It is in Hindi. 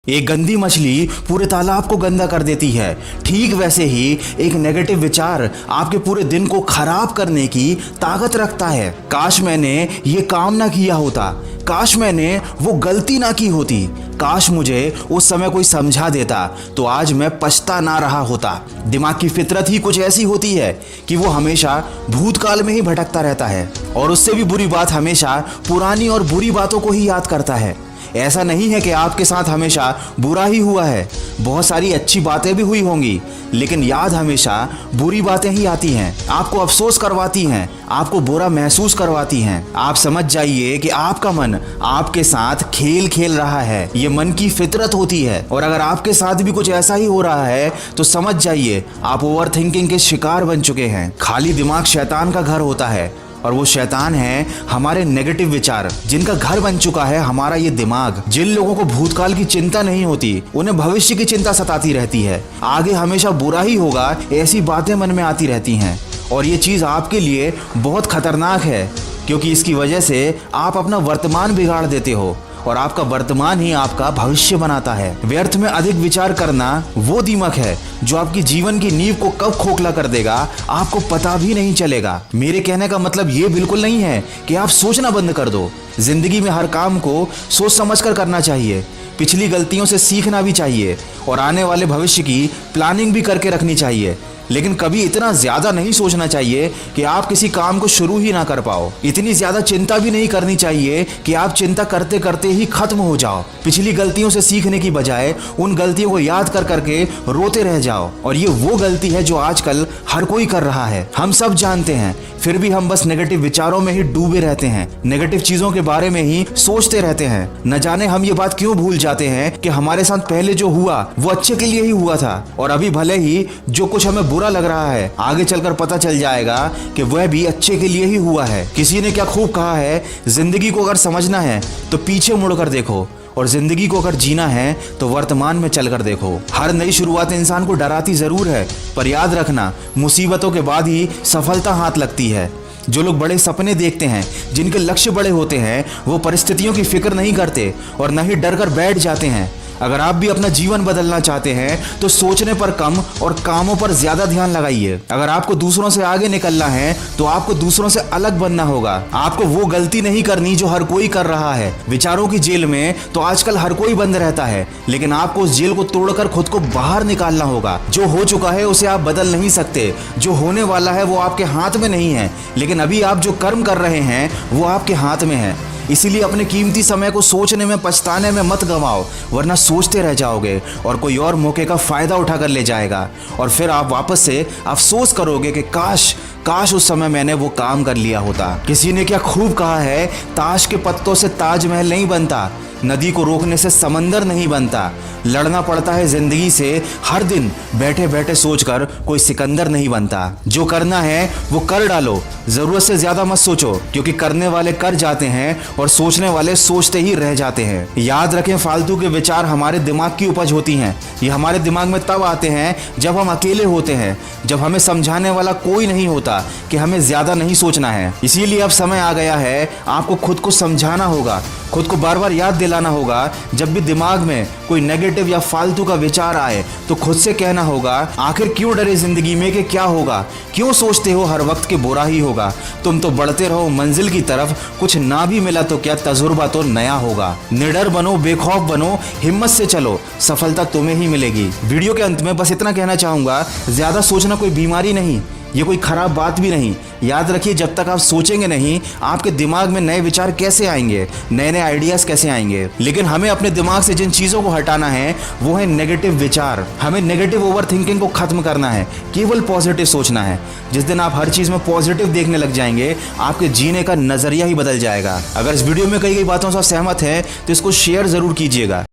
एक गंदी मछली पूरे तालाब को गंदा कर देती है। ठीक वैसे ही एक नेगेटिव विचार आपके पूरे दिन को खराब करने की ताकत रखता है। काश मैंने ये काम ना किया होता, काश मैंने वो गलती ना की होती, काश मुझे उस समय कोई समझा देता तो आज मैं पछता ना रहा होता। दिमाग की फितरत ही कुछ ऐसी होती है कि वो हमेशा भूतकाल में ही भटकता रहता है और उससे भी बुरी बात हमेशा पुरानी और बुरी बातों को ही याद करता है। ऐसा नहीं है कि आपके साथ हमेशा बुरा ही हुआ है, बहुत सारी अच्छी बातें भी हुई होंगी, लेकिन याद हमेशा बुरी बातें ही आती हैं, आपको अफसोस करवाती हैं, आपको बुरा महसूस करवाती हैं। आप समझ जाइए कि आपका मन आपके साथ खेल खेल रहा है, ये मन की फितरत होती है। और अगर आपके साथ भी कुछ ऐसा ही हो रहा है तो समझ जाइए आप ओवर थिंकिंग के शिकार बन चुके हैं। खाली दिमाग शैतान का घर होता है और वो शैतान है हमारे नेगेटिव विचार, जिनका घर बन चुका है हमारा ये दिमाग। जिन लोगों को भूतकाल की चिंता नहीं होती उन्हें भविष्य की चिंता सताती रहती है, आगे हमेशा बुरा ही होगा ऐसी बातें मन में आती रहती हैं। और ये चीज़ आपके लिए बहुत खतरनाक है, क्योंकि इसकी वजह से आप अपना वर्तमान बिगाड़ देते हो और आपका वर्तमान ही आपका भविष्य बनाता है। व्यर्थ में अधिक विचार करना वो दीमक है जो आपकी जीवन की नींव को कब खोखला कर देगा आपको पता भी नहीं चलेगा। मेरे कहने का मतलब ये बिल्कुल नहीं है कि आप सोचना बंद कर दो। जिंदगी में हर काम को सोच समझ कर करना चाहिए, पिछली गलतियों से सीखना भी चाहिए और आने वाले भविष्य की प्लानिंग भी करके रखनी चाहिए। लेकिन कभी इतना ज्यादा नहीं सोचना चाहिए कि आप किसी काम को शुरू ही ना कर पाओ। इतनी ज्यादा चिंता भी नहीं करनी चाहिए कि आप चिंता करते करते ही खत्म हो जाओ। पिछली गलतियों से सीखने की बजाय उन गलतियों को याद कर करके रोते रह जाओ। और ये वो गलती है जो आजकल हर कोई कर रहा है, हम सब जानते हैं, फिर भी हम बस नेगेटिव विचारों में ही डूबे रहते हैं, नेगेटिव चीजों के बारे में ही सोचते रहते हैं। न जाने हम ये बात क्यों भूल जाते हैं कि हमारे साथ पहले जो हुआ वो अच्छे के लिए ही हुआ था, और अभी भले ही जो कुछ हमें बुरा लग रहा है आगे चलकर पता चल जाएगा कि वह भी अच्छे के लिए ही हुआ है। किसी ने क्या खूब कहा है, जिंदगी को अगर समझना है तो पीछे मुड़कर देखो, और जिंदगी को अगर जीना है तो वर्तमान में चलकर देखो। हर नई शुरुआत इंसान को डराती जरूर है, पर याद रखना मुसीबतों के बाद ही सफलता हाथ लगती है। जो लोग बड़े सपने देखते हैं, जिनके लक्ष्य बड़े होते हैं, वो परिस्थितियों की फिक्र नहीं करते और न ही डर कर बैठ जाते हैं। अगर आप भी अपना जीवन बदलना चाहते हैं तो सोचने पर कम और कामों पर ज्यादा ध्यान लगाइए। अगर आपको दूसरों से आगे निकलना है तो आपको दूसरों से अलग बनना होगा। आपको वो गलती नहीं करनी जो हर कोई कर रहा है। विचारों की जेल में तो आजकल हर कोई बंद रहता है, लेकिन आपको उस जेल को तोड़कर खुद को बाहर निकालना होगा। जो हो चुका है उसे आप बदल नहीं सकते, जो होने वाला है वो आपके हाथ में नहीं है, लेकिन अभी आप जो कर्म कर रहे हैं वो आपके हाथ में है। इसीलिए अपने कीमती समय को सोचने में, पछताने में मत गंवाओ, वरना सोचते रह जाओगे और कोई और मौके का फायदा उठाकर ले जाएगा, और फिर आप वापस से अफसोस करोगे कि काश उस समय मैंने वो काम कर लिया होता। किसी ने क्या खूब कहा है, ताश के पत्तों से ताजमहल नहीं बनता, नदी को रोकने से समंदर नहीं बनता, लड़ना पड़ता है जिंदगी से हर दिन, बैठे बैठे सोचकर कोई सिकंदर नहीं बनता। जो करना है वो कर डालो, जरूरत से ज्यादा मत सोचो, क्योंकि करने वाले कर जाते हैं और सोचने वाले सोचते ही रह जाते हैं। याद रखें, फालतू के विचार हमारे दिमाग की उपज होती हैं। ये हमारे दिमाग में तब आते हैं जब हम अकेले होते हैं, जब हमें समझाने वाला कोई नहीं होता कि हमें ज्यादा नहीं सोचना है। इसीलिए अब समय आ गया है, आपको खुद को समझाना होगा, खुद को बार बार याद दिलाना होगा। जब भी दिमाग में कोई नेगेटिव या फालतू का विचार आए तो खुद से कहना होगा, आखिर क्यों डरे जिंदगी में कि क्या होगा, क्यों सोचते हो हर वक्त कि बुरा ही होगा। तुम तो बढ़ते रहो मंजिल की तरफ, कुछ ना भी मिला तो क्या, तजुर्बा तो नया होगा। निडर बनो, बेखौफ बनो, हिम्मत से चलो, सफलता तुम्हें ही मिलेगी। वीडियो के अंत में बस इतना कहना चाहूंगा, ज्यादा सोचना कोई बीमारी नहीं, ये कोई खराब बात भी नहीं। याद रखिए, जब तक आप सोचेंगे नहीं, आपके दिमाग में नए विचार कैसे आएंगे, नए नए आइडियाज कैसे आएंगे। लेकिन हमें अपने दिमाग से जिन चीजों को हटाना है वो है नेगेटिव विचार। हमें नेगेटिव ओवर थिंकिंग को खत्म करना है, केवल पॉजिटिव सोचना है। जिस दिन आप हर चीज में पॉजिटिव देखने लग जाएंगे, आपके जीने का नजरिया ही बदल जाएगा। अगर इस वीडियो में कही गई बातों से सहमत है तो इसको शेयर जरूर कीजिएगा।